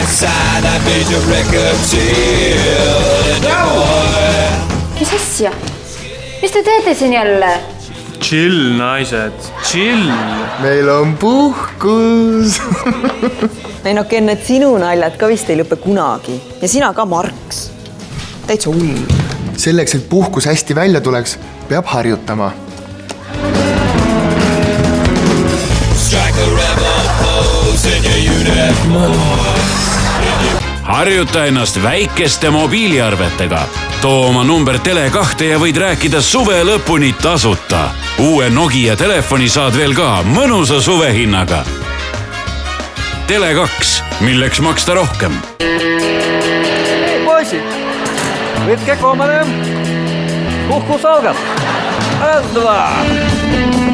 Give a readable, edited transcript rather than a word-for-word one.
inside that major record deal. Mis asja? Mis te teete siin jälle? Chill, naised, chill. Meil on puhkus. Ei no Ken, et sinu naljad ka vist ei lõpe kunagi. Ja sina ka, Marks. Täitsa hull. Selleks, et puhkus hästi välja tuleks, peab harjutama. Harjuta ennast väikeste mobiiliarvetega. Too oma number Tele2 ja võid rääkida suve lõpuni tasuta. Uue Nokia telefoni saad veel ka mõnusa suvehinnaga. Tele2, milleks maksta rohkem? Hei poisid, võtke komale. Puhkus algas. 1, 2.